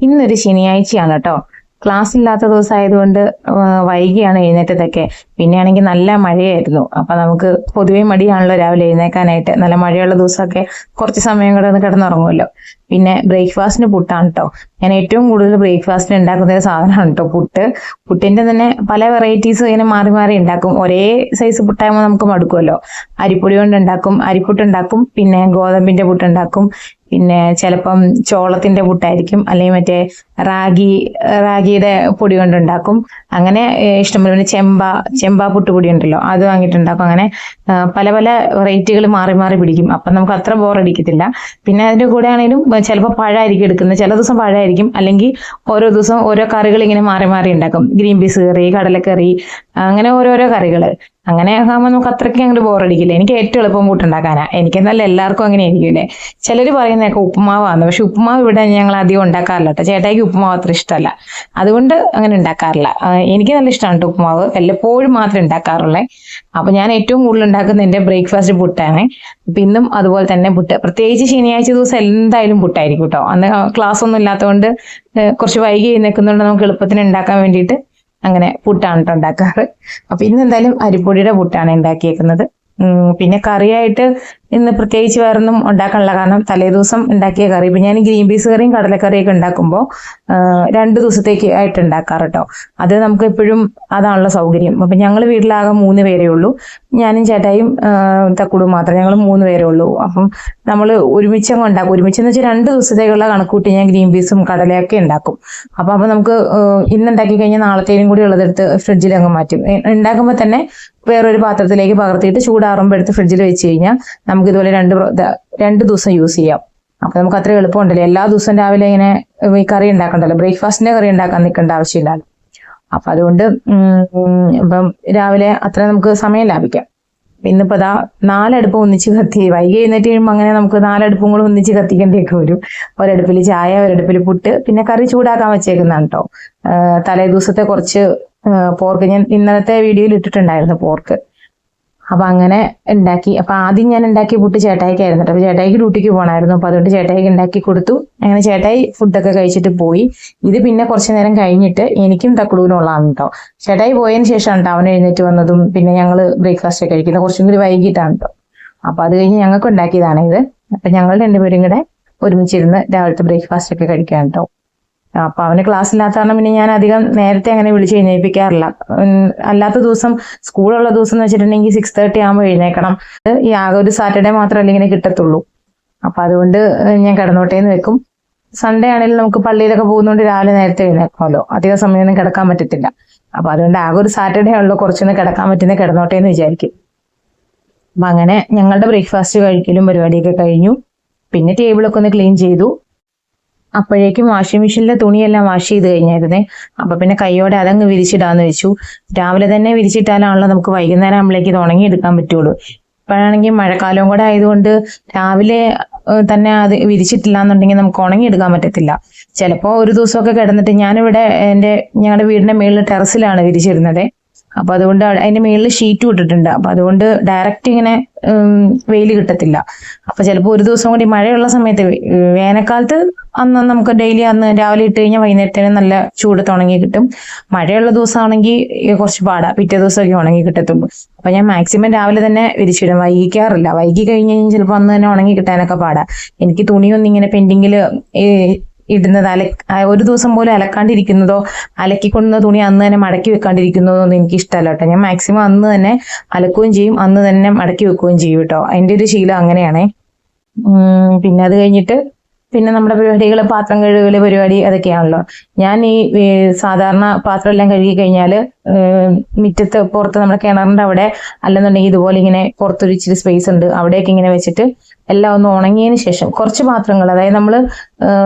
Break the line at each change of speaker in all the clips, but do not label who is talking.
ഇന്നൊരു ശനിയാഴ്ചയാണ് കേട്ടോ. ക്ലാസ് ഇല്ലാത്ത ദിവസമായതുകൊണ്ട് വൈകിയാണ് എഴുന്നേറ്റതൊക്കെ. പിന്നെയാണെങ്കിൽ നല്ല മഴയായിരുന്നു. അപ്പൊ നമുക്ക് പൊതുവെ മടിയാണല്ലോ രാവിലെ എഴുന്നേക്കാനായിട്ട്. നല്ല മഴയുള്ള ദിവസമൊക്കെ കുറച്ച് സമയം കൂടെ ഒന്ന് കിടന്നുറങ്ങുമല്ലോ. പിന്നെ ബ്രേക്ക്ഫാസ്റ്റിന് പുട്ടാണ് കേട്ടോ. ഞാൻ ഏറ്റവും കൂടുതൽ ബ്രേക്ക്ഫാസ്റ്റിന് ഉണ്ടാക്കുന്ന ഒരു സാധനമാണ് കേട്ടോ പുട്ട്. പുട്ടിന്റെ തന്നെ പല വെറൈറ്റീസ് ഇങ്ങനെ മാറി മാറി ഉണ്ടാക്കും. ഒരേ സൈസ് പുട്ടാകുമ്പോൾ നമുക്ക് മടുക്കുമല്ലോ. അരിപ്പൊടി കൊണ്ട് ഉണ്ടാക്കും, അരിപ്പുട്ട് ഉണ്ടാക്കും, പിന്നെ ഗോതമ്പിന്റെ പുട്ടുണ്ടാക്കും, പിന്നെ ചിലപ്പം ചോളത്തിന്റെ പുട്ടായിരിക്കും, അല്ലെങ്കിൽ മറ്റേ റാഗിയുടെ പൊടി കൊണ്ടുണ്ടാക്കും. അങ്ങനെ ഇഷ്ടംപോലെ. പിന്നെ ചെമ്പ പുട്ടുപൊടി ഉണ്ടല്ലോ, അത് വാങ്ങിയിട്ടുണ്ടാക്കും. അങ്ങനെ പല പല വെറൈറ്റികൾ മാറി മാറി പിടിക്കും. അപ്പം നമുക്ക് അത്ര ബോറടിക്കത്തില്ല. പിന്നെ അതിന്റെ കൂടെ ആണെങ്കിലും ചിലപ്പോൾ പഴമായിരിക്കും എടുക്കുന്നത്. ചില ദിവസം പഴമായിരിക്കും, അല്ലെങ്കിൽ ഓരോ ദിവസം ഓരോ കറികൾ ഇങ്ങനെ മാറി മാറി ഉണ്ടാക്കും. ഗ്രീൻ പീസ് കറി, കടലക്കറി, അങ്ങനെ ഓരോരോ കറികൾ. അങ്ങനെ ആകുമ്പോൾ നമുക്ക് അത്രയ്ക്ക് അങ്ങോട്ട് ബോറടിക്കില്ല. എനിക്ക് ഏറ്റവും എളുപ്പം പുട്ടുണ്ടാക്കാനാ. എനിക്കെന്നല്ല, എല്ലാവർക്കും അങ്ങനെ ആയിരിക്കുമല്ലേ. ചിലർ പറയുന്നതൊക്കെ ഉപ്പുമാവാണ്, പക്ഷെ ഉപ്പുമാവ് ഇവിടെ ഞങ്ങൾ അധികം ഉണ്ടാക്കാറില്ല കേട്ടോ. ചേട്ടായിക്ക് ഉപ്പുമാവ് അത്ര ഇഷ്ടമല്ല, അതുകൊണ്ട് അങ്ങനെ ഉണ്ടാക്കാറില്ല. എനിക്ക് നല്ല ഇഷ്ടമാണ് ഉപ്പുമാവ്, വല്ലപ്പോഴും മാത്രമേ ഉണ്ടാക്കാറുള്ളേ. അപ്പൊ ഞാൻ ഏറ്റവും കൂടുതൽ ഉണ്ടാക്കുന്ന എന്റെ ബ്രേക്ക്ഫാസ്റ്റ് പുട്ടാണ്. അപ്പൊ ഇന്നും അതുപോലെ തന്നെ പുട്ട്. പ്രത്യേകിച്ച് ശനിയാഴ്ച ദിവസം എന്തായാലും പുട്ടായിരിക്കും കേട്ടോ. അന്ന് ക്ലാസ് ഒന്നും ഇല്ലാത്തതുകൊണ്ട് കുറച്ച് വൈകി എഴുന്നേൽക്കുന്നതുകൊണ്ട് നമുക്ക് എളുപ്പത്തിന് ഉണ്ടാക്കാൻ വേണ്ടിയിട്ട് അങ്ങനെ പുട്ടാണ് കേട്ടോ ഉണ്ടാക്കാറ്. അപ്പൊ ഇന്ന് എന്തായാലും അരിപ്പൊടിയുടെ പുട്ടാണ് ഉണ്ടാക്കിയേക്കുന്നത്. പിന്നെ കറിയായിട്ട് ഇന്ന് പ്രത്യേകിച്ച് വേറൊന്നും ഉണ്ടാക്കാനുള്ള, കാരണം തലേദിവസം ഉണ്ടാക്കിയ കറി. ഇപ്പൊ ഞാൻ ഗ്രീൻ പീസ് കറിയും കടലക്കറിയൊക്കെ ഉണ്ടാക്കുമ്പോൾ 2 ദിവസത്തേക്ക് ആയിട്ട് ഉണ്ടാക്കാറ് കേട്ടോ. അത് നമുക്ക് എപ്പോഴും അതാണല്ലോ സൗകര്യം. അപ്പൊ ഞങ്ങൾ വീട്ടിലാകെ 3 പേരേ ഉള്ളൂ. ഞാനും ചേട്ടായും തക്കുടും മാത്രം, ഞങ്ങൾ 3 പേരേ ഉള്ളൂ. അപ്പം നമ്മൾ ഒരുമിച്ചങ്ങ് ഉണ്ടാക്കും. ഒരുമിച്ചെന്ന് വെച്ചാൽ 2 ദിവസത്തേക്കുള്ള കണക്കൂട്ടി ഞാൻ ഗ്രീൻ പീസും കടലയൊക്കെ ഉണ്ടാക്കും. അപ്പൊ നമുക്ക് ഇന്നുണ്ടാക്കി കഴിഞ്ഞാൽ നാളത്തേനും കൂടി ഉള്ളതെടുത്ത് ഫ്രിഡ്ജിൽ അങ്ങ് മാറ്റും. ഉണ്ടാക്കുമ്പോൾ തന്നെ വേറൊരു പാത്രത്തിലേക്ക് പകർത്തിയിട്ട് ചൂടാറുമ്പോൾ എടുത്ത് ഫ്രിഡ്ജിൽ വെച്ച് കഴിഞ്ഞാൽ നമുക്ക് ഇതുപോലെ 2 ദിവസം യൂസ് ചെയ്യാം. അപ്പൊ നമുക്ക് അത്ര എളുപ്പമുണ്ടല്ലോ. എല്ലാ ദിവസവും രാവിലെ ഇങ്ങനെ ഈ കറി ഉണ്ടാക്കണ്ടല്ലോ, ബ്രേക്ക്ഫാസ്റ്റിന്റെ കറി ഉണ്ടാക്കാൻ നിൽക്കേണ്ട ആവശ്യമില്ലല്ലോ. അപ്പൊ അതുകൊണ്ട് ഇപ്പം രാവിലെ അത്ര നമുക്ക് സമയം ലാഭിക്കാം. ഇന്നിപ്പോ 4 അടുപ്പ് ഒന്നിച്ച് വൈകി എഴുന്നേറ്റ് കഴിയുമ്പോൾ അങ്ങനെ നമുക്ക് 4 അടുപ്പും കൂടെ ഒന്നിച്ച് കത്തിക്കേണ്ടിയൊക്കെ വരും. ഒരടുപ്പിൽ ചായ, ഒരടുപ്പിൽ പുട്ട്, പിന്നെ കറി ചൂടാക്കാൻ വെച്ചേക്കുന്നതാണ് കേട്ടോ. തലേ ദിവസത്തെ കുറച്ച് പോർക്ക് ഞാൻ ഇന്നലത്തെ വീഡിയോയിൽ ഇട്ടിട്ടുണ്ടായിരുന്നു, പോർക്ക്. അപ്പൊ അങ്ങനെ ഉണ്ടാക്കി. അപ്പൊ ആദ്യം ഞാൻ ഉണ്ടാക്കിയ പുട്ട് ചേട്ടായിക്കായിരുന്നു കേട്ടോ. അപ്പൊ ചേട്ടായിക്ക് ഡ്യൂട്ടിക്ക് പോകണമായിരുന്നു. അപ്പൊ അതുകൊണ്ട് ചേട്ടായിക്ക് ഉണ്ടാക്കി കൊടുത്തു. അങ്ങനെ ചേട്ടായി ഫുഡൊക്കെ കഴിച്ചിട്ട് പോയി. ഇത് പിന്നെ കുറച്ചു നേരം കഴിഞ്ഞിട്ട് എനിക്കും തക്കുടൂനുള്ളതാണ് കേട്ടോ. ചേട്ടായി പോയതിന് ശേഷമാണ് കേട്ടോ അവൻ എഴുന്നേറ്റ് വന്നതും പിന്നെ ഞങ്ങള് ബ്രേക്ക്ഫാസ്റ്റ് കഴിക്കുന്നത്. കുറച്ചും കൂടി വൈകിട്ടാണ് കേട്ടോ. അപ്പൊ അത് കഴിഞ്ഞ് ഞങ്ങൾക്ക് ഉണ്ടാക്കിയതാണ് ഇത്. അപ്പൊ ഞങ്ങൾ 2 പേരും കൂടെ ഒരുമിച്ചിരുന്ന് രാവിലത്തെ ബ്രേക്ക്ഫാസ്റ്റ് ഒക്കെ കഴിക്കാൻ കേട്ടോ. അപ്പൊ അവന് ക്ലാസ് ഇല്ലാത്ത കാരണം പിന്നെ ഞാൻ അധികം നേരത്തെ അങ്ങനെ വിളിച്ച് എഴുന്നേൽപ്പിക്കാറില്ല. അല്ലാത്ത ദിവസം, സ്കൂളുള്ള ദിവസം എന്ന് വെച്ചിട്ടുണ്ടെങ്കിൽ 6:30 ആകുമ്പോൾ എഴുന്നേക്കണം. ഈ ആകെ ഒരു സാറ്റർഡേ മാത്രമല്ല ഇങ്ങനെ കിട്ടത്തുള്ളൂ. അപ്പൊ അതുകൊണ്ട് ഞാൻ കിടന്നോട്ടേന്ന് വെക്കും. സൺഡേ ആണെങ്കിലും നമുക്ക് പള്ളിയിലൊക്കെ പോകുന്നതുകൊണ്ട് രാവിലെ നേരത്തെ എഴുന്നേൽക്കണമല്ലോ, അധികം സമയമൊന്നും കിടക്കാൻ പറ്റത്തില്ല. അപ്പൊ അതുകൊണ്ട് ആകെ ഒരു സാറ്റർഡേ ആണല്ലോ കുറച്ചൊന്ന് കിടക്കാൻ പറ്റുന്ന, കിടന്നോട്ടേന്ന് വിചാരിക്കും. അപ്പൊ അങ്ങനെ ഞങ്ങളുടെ ബ്രേക്ക്ഫാസ്റ്റ് കഴിക്കലും പരിപാടിയൊക്കെ കഴിഞ്ഞു. പിന്നെ ടേബിളൊക്കെ ഒന്ന് ക്ലീൻ ചെയ്തു. അപ്പോഴേക്കും വാഷിംഗ് മെഷീനിലെ തുണിയെല്ലാം വാഷ് ചെയ്ത് കഴിഞ്ഞായിരുന്നേ. അപ്പൊ പിന്നെ കൈയോടെ അതങ്ങ് വിരിച്ചിടാന്ന് വെച്ചു. രാവിലെ തന്നെ വിരിച്ചിട്ടാലാണല്ലോ നമുക്ക് വൈകുന്നേരം ആകുമ്പോഴേക്ക് ഇത് ഉണങ്ങിയെടുക്കാൻ പറ്റുള്ളൂ. ഇപ്പോഴാണെങ്കിൽ മഴക്കാലവും കൂടെ ആയതുകൊണ്ട് രാവിലെ തന്നെ അത് വിരിച്ചിട്ടില്ല എന്നുണ്ടെങ്കിൽ നമുക്ക് ഉണങ്ങിയെടുക്കാൻ പറ്റത്തില്ല. ചിലപ്പോൾ ഒരു ദിവസമൊക്കെ കിടന്നിട്ട്, ഞാനിവിടെ ഞങ്ങളുടെ വീടിന്റെ മേളിൽ ടെറസിലാണ് വിരിച്ചിരുന്നത്. അപ്പൊ അതുകൊണ്ട് അതിന്റെ മേളിൽ ഷീറ്റ് ഇട്ടിട്ടുണ്ട്. അപ്പൊ അതുകൊണ്ട് ഡയറക്റ്റ് ഇങ്ങനെ വെയിൽ കിട്ടത്തില്ല. അപ്പൊ ചിലപ്പോൾ ഒരു ദിവസം കൂടി മഴയുള്ള സമയത്ത്, വേനൽക്കാലത്ത് അന്ന് നമുക്ക് ഡെയിലി അന്ന് രാവിലെ ഇട്ട് കഴിഞ്ഞാൽ വൈകുന്നേരത്തേന് നല്ല ചൂട് ഉണങ്ങി കിട്ടും. മഴയുള്ള ദിവസമാണെങ്കിൽ കുറച്ച് പാടാ, പിറ്റേ ദിവസമൊക്കെ ഉണങ്ങി കിട്ടത്തുള്ളൂ. അപ്പൊ ഞാൻ മാക്സിമം രാവിലെ തന്നെ വിരിച്ചിടും, വൈകിക്കാറില്ല. വൈകി കഴിഞ്ഞ് കഴിഞ്ഞാൽ ചിലപ്പോൾ അന്ന് തന്നെ ഉണങ്ങി കിട്ടാനൊക്കെ പാടാ. എനിക്ക് തുണിയൊന്നും ഇങ്ങനെ പെൻഡിങ്ങിൽ ഇടുന്നത്, ഒരു ദിവസം പോലും അലക്കാണ്ടിരിക്കുന്നതോ അലക്കിക്കൊണ്ടുന്ന തുണി അന്ന് തന്നെ മടക്കി വെക്കാണ്ടിരിക്കുന്നതോ ഒന്നും എനിക്ക് ഇഷ്ടമല്ല കേട്ടോ. ഞാൻ മാക്സിമം അന്ന് തന്നെ അലക്കുകയും ചെയ്യും, അന്ന് തന്നെ മടക്കി വെക്കുകയും ചെയ്യും കേട്ടോ. അതിന്റെ ഒരു ശീലം അങ്ങനെയാണേ. പിന്നെ അത് കഴിഞ്ഞിട്ട് പിന്നെ നമ്മുടെ പരിപാടികൾ, പാത്രം കഴുകല് പരിപാടി അതൊക്കെയാണല്ലോ. ഞാൻ ഈ സാധാരണ പാത്രം എല്ലാം കഴുകി കഴിഞ്ഞാൽ മുറ്റത്ത് പുറത്ത് നമ്മുടെ കിണറിന്റെ അവിടെ, അല്ലെന്നുണ്ടെങ്കിൽ ഇതുപോലെ ഇങ്ങനെ പുറത്തൊരു ഇച്ചിരി സ്പേസ് ഉണ്ട്, അവിടെയൊക്കെ ഇങ്ങനെ വെച്ചിട്ട് എല്ലാം ഒന്ന് ഉണങ്ങിയതിന് ശേഷം കുറച്ച് പാത്രങ്ങൾ, അതായത് നമ്മൾ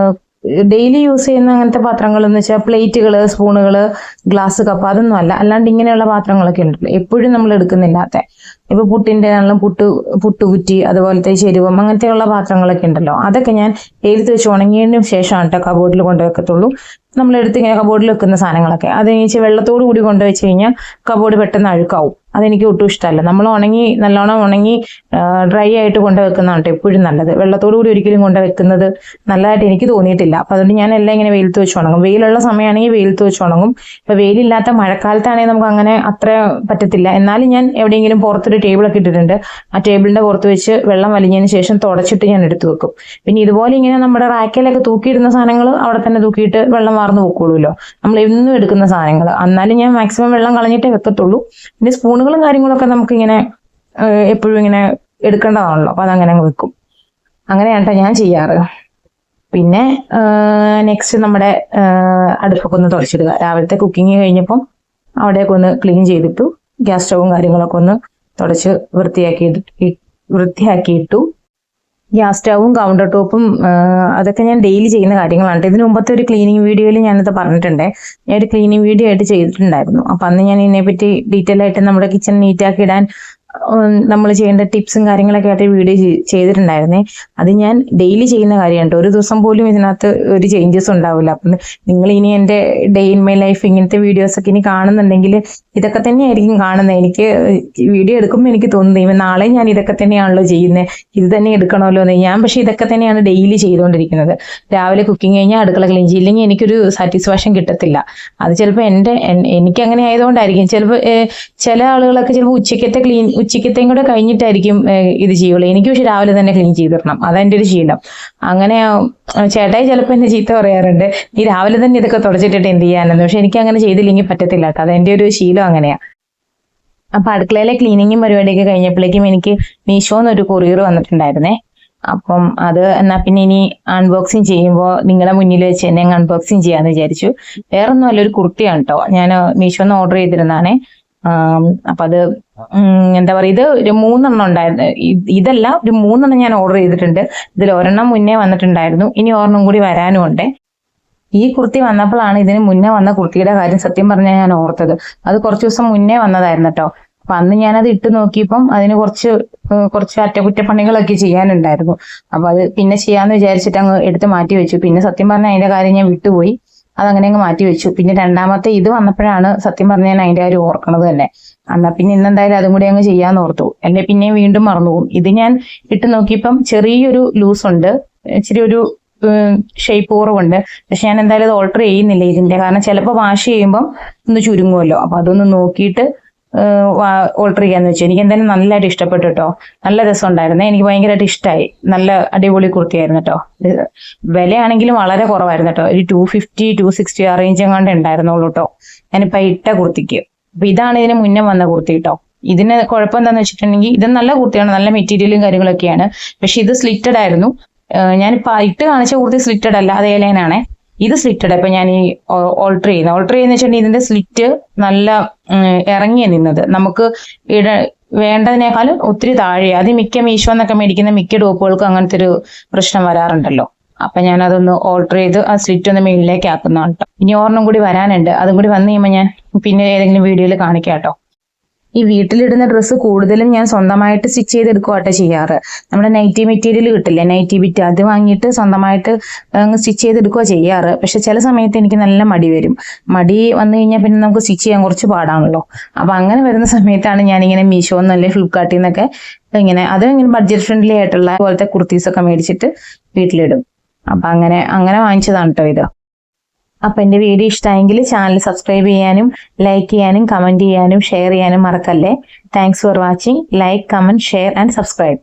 ഡെയിലി യൂസ് ചെയ്യുന്ന അങ്ങനത്തെ പാത്രങ്ങൾ എന്ന് വെച്ചാൽ പ്ലേറ്റുകള്, സ്പൂണുകള്, ഗ്ലാസ്, കപ്പ്, അതൊന്നും അല്ല. അല്ലാണ്ട് ഇങ്ങനെയുള്ള പാത്രങ്ങളൊക്കെ ഉണ്ടല്ലോ, എപ്പോഴും നമ്മൾ എടുക്കുന്നില്ലാത്ത. ഇപ്പൊ പുട്ടിന്റെ ആണെങ്കിലും പുട്ടുകുറ്റി, അതുപോലത്തെ ചെരുവം, അങ്ങനത്തെയുള്ള പാത്രങ്ങളൊക്കെ ഉണ്ടല്ലോ, അതൊക്കെ ഞാൻ വെയിലത്ത് വെച്ച് ഉണങ്ങിയതിന് ശേഷമാണ് കേട്ടോ കബോർഡിൽ കൊണ്ടുവെക്കത്തുള്ളൂ. നമ്മളെടുത്ത് ഇങ്ങനെ കബോർഡിൽ വെക്കുന്ന സാധനങ്ങളൊക്കെ അത് കഴിഞ്ഞ് വെള്ളത്തോട് കൂടി കൊണ്ടുവച്ച് കഴിഞ്ഞാൽ കബോർഡ് പെട്ടെന്ന് അഴുക്കാവും. അതെനിക്ക് ഒട്ടും ഇഷ്ടമല്ല. നമ്മൾ നല്ലോണം ഉണങ്ങി ഡ്രൈ ആയിട്ട് കൊണ്ടുവെക്കുന്നതാണ് എപ്പോഴും നല്ലത്. വെള്ളത്തോടു കൂടി ഒരിക്കലും കൊണ്ടുവെക്കുന്നത് നല്ലതായിട്ട് എനിക്ക് തോന്നിയിട്ടില്ല. അപ്പം അതുകൊണ്ട് ഞാൻ എല്ലാം ഇങ്ങനെ വെയിലത്ത് വെച്ച് ഉണങ്ങും. വെയിലുള്ള സമയമാണെങ്കിൽ വെയിലത്ത് വെച്ച് ഉണങ്ങും. ഇപ്പം വെയിലില്ലാത്ത മഴക്കാലത്താണെങ്കിൽ നമുക്ക് അങ്ങനെ അത്ര പറ്റത്തില്ല. എന്നാലും ഞാൻ എവിടെയെങ്കിലും പുറത്തൊരു ടേബിളൊക്കെ ഇട്ടിട്ടുണ്ട്. ആ ടേബിളിന്റെ പുറത്ത് വെച്ച് വെള്ളം വലിഞ്ഞതിന് ശേഷം തുടച്ചിട്ട് ഞാൻ എടുത്തു വെക്കും. പിന്നെ ഇതുപോലെ ഇങ്ങനെ നമ്മുടെ റാക്കിലൊക്കെ തൂക്കിയിടുന്ന സാധനങ്ങൾ അവിടെ തന്നെ തൂക്കിയിട്ട് വെള്ളം വാർന്നു പോക്കുള്ളൂല്ലോ, നമ്മൾ എന്നും എടുക്കുന്ന സാധനങ്ങൾ. എന്നാലും ഞാൻ മാക്സിമം വെള്ളം കളഞ്ഞിട്ടേ വെക്കത്തുള്ളൂ. പിന്നെ സ്പൂണുകളും കാര്യങ്ങളൊക്കെ നമുക്കിങ്ങനെ എപ്പോഴും ഇങ്ങനെ എടുക്കേണ്ടതാണല്ലോ, അപ്പൊ അതങ്ങനെ വെക്കും. അങ്ങനെയാണ് ഞാൻ ചെയ്യാറ്. പിന്നെ നെക്സ്റ്റ് നമ്മുടെ അടുപ്പൊക്കെ ഒന്ന് തുടച്ചിടുക. രാവിലത്തെ കുക്കിംഗ് കഴിഞ്ഞപ്പം അവിടെയൊക്കെ ഒന്ന് ക്ലീൻ ചെയ്തിട്ടു. ഗ്യാസ് സ്റ്റവും കാര്യങ്ങളൊക്കെ ഒന്ന് തുടച്ച് വൃത്തിയാക്കിയിട്ടു. ഗ്യാസ് സ്റ്റവും കൗണ്ടർ ടോപ്പും അതൊക്കെ ഞാൻ ഡെയിലി ചെയ്യുന്ന കാര്യങ്ങളാണ്. ഇതിനു മുമ്പത്തെ ഒരു ക്ലീനിങ് വീഡിയോയിൽ ഞാനത് പറഞ്ഞിട്ടുണ്ട്. ഞാൻ ഒരു ക്ലീനിങ് വീഡിയോ ആയിട്ട് ചെയ്തിട്ടുണ്ടായിരുന്നു. അപ്പൊ അന്ന് ഞാൻ ഇതിനെപ്പറ്റി ഡീറ്റെയിൽ ആയിട്ട് നമ്മുടെ കിച്ചൺ നീറ്റാക്കി ഇടാൻ നമ്മൾ ചെയ്യേണ്ട ടിപ്സും കാര്യങ്ങളൊക്കെ ആയിട്ട് വീഡിയോ ചെയ്തിട്ടുണ്ടായിരുന്നേ. അത് ഞാൻ ഡെയിലി ചെയ്യുന്ന കാര്യമാണ്. ഒരു ദിവസം പോലും ഇതിനകത്ത് ഒരു ചേഞ്ചസ് ഉണ്ടാവില്ല. അപ്പം നിങ്ങൾ ഇനി എൻ്റെ ഡേ ഇൻ മൈ ലൈഫ് ഇങ്ങനത്തെ വീഡിയോസ് ഒക്കെ ഇനി കാണുന്നുണ്ടെങ്കിൽ ഇതൊക്കെ തന്നെയായിരിക്കും കാണുന്നത്. എനിക്ക് വീഡിയോ എടുക്കുമ്പോൾ എനിക്ക് തോന്നുന്നത് നാളെ ഞാൻ ഇതൊക്കെ തന്നെയാണല്ലോ ചെയ്യുന്നത്, ഇത് തന്നെ എടുക്കണമല്ലോ എന്ന്. ഞാൻ പക്ഷെ ഇതൊക്കെ തന്നെയാണ് ഡെയിലി ചെയ്തുകൊണ്ടിരിക്കുന്നത്. രാവിലെ കുക്കിംഗ് കഴിഞ്ഞാൽ അടുക്കള ക്ലീൻ ചെയ്യില്ലെങ്കിൽ എനിക്കൊരു സാറ്റിസ്ഫാക്ഷൻ കിട്ടത്തില്ല. അത് ചിലപ്പോൾ എനിക്ക് അങ്ങനെ ആയതുകൊണ്ടായിരിക്കും. ചിലപ്പോൾ ചില ആളുകളൊക്കെ ചിലപ്പോൾ ഉച്ചക്കത്തെയും കൂടെ കഴിഞ്ഞിട്ടായിരിക്കും ഇത് ചെയ്യുള്ളൂ. എനിക്ക് പക്ഷെ രാവിലെ തന്നെ ക്ലീൻ ചെയ്തിടണം, അതെൻ്റെ ഒരു ശീലം. അങ്ങനെ ചേട്ടായി ചിലപ്പോൾ എന്നെ ചീത്ത പറയാറുണ്ട്, നീ രാവിലെ തന്നെ ഇതൊക്കെ തുടച്ചിട്ടിട്ട് എന്ത് ചെയ്യാനെന്ന്. പക്ഷെ എനിക്ക് അങ്ങനെ ചെയ്തില്ലെങ്കിൽ പറ്റത്തില്ല കേട്ടോ, അതെൻ്റെ ഒരു ശീലം അങ്ങനെയാ. അപ്പൊ അടുക്കളയിലെ ക്ലീനിങ്ങും പരിപാടിയൊക്കെ കഴിഞ്ഞപ്പോഴേക്കും എനിക്ക് മീഷോന്നൊരു കൊറിയർ വന്നിട്ടുണ്ടായിരുന്നേ. അപ്പം അത് എന്നാ പിന്നെ ഇനി അൺബോക്സിങ് ചെയ്യുമ്പോൾ നിങ്ങളെ മുന്നിൽ വെച്ച് തന്നെ അൺബോക്സിങ് ചെയ്യാന്ന് വിചാരിച്ചു. വേറൊന്നും അല്ല, ഒരു കുർത്തിയാണ് കേട്ടോ. ഞാൻ മീഷോന്ന് ഓർഡർ ചെയ്തിരുന്നാണേ. അപ്പൊ അത് എന്താ പറയുക, ഇത് ഒരു 3 ഉണ്ടായിരുന്നു. ഇതല്ല, ഒരു 3 ഞാൻ ഓർഡർ ചെയ്തിട്ടുണ്ട്. ഇതിൽ 1 മുന്നേ വന്നിട്ടുണ്ടായിരുന്നു, ഇനി 1 കൂടി വരാനും ഉണ്ട്. ഈ കുർത്തി വന്നപ്പോഴാണ് ഇതിന് മുന്നേ വന്ന കുർത്തിയുടെ കാര്യം സത്യം പറഞ്ഞാൽ ഞാൻ ഓർത്തത്. അത് കുറച്ച് ദിവസം മുന്നേ വന്നതായിരുന്നു കേട്ടോ. അപ്പൊ അന്ന് ഞാനത് ഇട്ട് നോക്കിയപ്പം അതിന് കുറച്ച് അറ്റകുറ്റപ്പണികളൊക്കെ ചെയ്യാനുണ്ടായിരുന്നു. അപ്പൊ അത് പിന്നെ ചെയ്യാന്ന് വിചാരിച്ചിട്ട് അങ്ങ് എടുത്ത് മാറ്റി വെച്ചു. പിന്നെ സത്യം പറഞ്ഞാൽ അതിന്റെ കാര്യം ഞാൻ വിട്ടുപോയി, അതങ്ങനെ അങ്ങ് മാറ്റി വെച്ചു. പിന്നെ രണ്ടാമത്തെ ഇത് വന്നപ്പോഴാണ് സത്യം പറഞ്ഞാൽ ഞാൻ അതിന്റെ കാര്യം ഓർക്കണത് തന്നെ. എന്നാ പിന്നെ ഇന്നെന്തായാലും അതും കൂടി അങ്ങ് ചെയ്യാന്ന് ഓർത്തു. അല്ലെ പിന്നെ വീണ്ടും മറന്നുപോകും. ഇത് ഞാൻ ഇട്ട് നോക്കിയപ്പം ചെറിയൊരു ലൂസ് ഉണ്ട്, ഇച്ചിരി ഒരു ഷേപ്പ് കുറവുണ്ട്. പക്ഷെ ഞാൻ എന്തായാലും അത് ഓൾട്ടർ ചെയ്യുന്നില്ല ഇതിന്റെ, കാരണം ചിലപ്പോൾ വാഷ് ചെയ്യുമ്പോൾ ഒന്ന് ചുരുങ്ങുമല്ലോ. അപ്പൊ അതൊന്ന് നോക്കിയിട്ട് ഓൾട്ടർ ചെയ്യാന്ന് വെച്ചു. എനിക്ക് എന്തായാലും നല്ലതായിട്ട് ഇഷ്ടപ്പെട്ടു കേട്ടോ. നല്ല രസം ഉണ്ടായിരുന്നേ, എനിക്ക് ഭയങ്കരമായിട്ട് ഇഷ്ടമായി. നല്ല അടിപൊളി കുർത്തിയായിരുന്നു കേട്ടോ. വിലയാണെങ്കിലും വളരെ കുറവായിരുന്നു കേട്ടോ. ഒരു 250-260 ആ റേഞ്ച് എങ്ങാണ്ട് ഉണ്ടായിരുന്നുള്ളൂ കേട്ടോ ഞാനിപ്പോ ഇട്ട കുർത്തിക്ക്. അപ്പൊ ഇതാണ് ഇതിന് മുന്നേ വന്ന കുർത്തി കേട്ടോ. ഇതിന് കുഴപ്പം എന്താന്ന് വെച്ചിട്ടുണ്ടെങ്കിൽ ഇത് നല്ല കുർത്തിയാണ്, നല്ല മെറ്റീരിയലും കാര്യങ്ങളൊക്കെയാണ്. പക്ഷെ ഇത് സ്ലിറ്റഡ് ആയിരുന്നു. ഞാനിപ്പോ ഇട്ട് കാണിച്ച കുർത്തി സ്ലിറ്റഡ് അല്ല, അത് ഏലൈനാണേ. ഇത് സ്ലിറ്റഡ്. ഇപ്പൊ ഞാൻ ഈ ഓൾട്ടർ ചെയ്യുന്ന വെച്ചിട്ടുണ്ടെങ്കിൽ ഇതിന്റെ സ്ലിറ്റ് നല്ല ഇറങ്ങിയ നിന്നത്, നമുക്ക് വേണ്ടതിനേക്കാൾ ഒത്തിരി താഴെ. അത് മിക്ക മീഷോ എന്നൊക്കെ മേടിക്കുന്ന മിക്ക ടോപ്പുകൾക്കും അങ്ങനത്തെ ഒരു പ്രശ്നം വരാറുണ്ടല്ലോ. അപ്പൊ ഞാൻ അതൊന്ന് ഓൾട്ടർ ചെയ്ത് ആ സ്ലിറ്റ് ഒന്ന് മുകളിലേക്ക് ആക്കുന്നതാണ് കേട്ടോ. ഇനി 1 കൂടി വരാനുണ്ട്, അതും കൂടി വന്നു കഴിയുമ്പോൾ ഞാൻ പിന്നെ ഏതെങ്കിലും വീഡിയോയിൽ കാണിക്കാം കേട്ടോ. ഈ വീട്ടിലിടുന്ന ഡ്രസ്സ് കൂടുതലും ഞാൻ സ്വന്തമായിട്ട് സ്റ്റിച്ച് ചെയ്തെടുക്കുവാട്ടെ ചെയ്യാറ്. നമ്മുടെ നൈറ്റി മെറ്റീരിയൽ കിട്ടില്ലേ, നൈറ്റി ബിറ്റ്, അത് വാങ്ങിയിട്ട് സ്വന്തമായിട്ട് സ്റ്റിച്ച് ചെയ്തെടുക്കുക ചെയ്യാറ്. പക്ഷെ ചില സമയത്ത് എനിക്ക് നല്ല മടി വരും. മടി വന്നു കഴിഞ്ഞാൽ പിന്നെ നമുക്ക് സ്റ്റിച്ച് ചെയ്യാൻ കുറച്ച് പാടാണല്ലോ. അപ്പൊ അങ്ങനെ വരുന്ന സമയത്താണ് ഞാനിങ്ങനെ മീഷോന്ന് അല്ലെങ്കിൽ ഫ്ലിപ്കാർട്ടിൽ നിന്നൊക്കെ ഇങ്ങനെ ബഡ്ജറ്റ് ഫ്രണ്ട്ലി ആയിട്ടുള്ള പോലത്തെ കുർത്തീസൊക്കെ മേടിച്ചിട്ട് വീട്ടിലിടും. അപ്പൊ അങ്ങനെ വാങ്ങിച്ചതാണ് കേട്ടോ ഇത്. അപ്പൊ എന്റെ വീഡിയോ ഇഷ്ടമായെങ്കിൽ ചാനൽ സബ്സ്ക്രൈബ് ചെയ്യാനും ലൈക്ക് ചെയ്യാനും കമന്റ് ചെയ്യാനും ഷെയർ ചെയ്യാനും മറക്കല്ലേ. Thanks for watching. Like, comment, share and subscribe.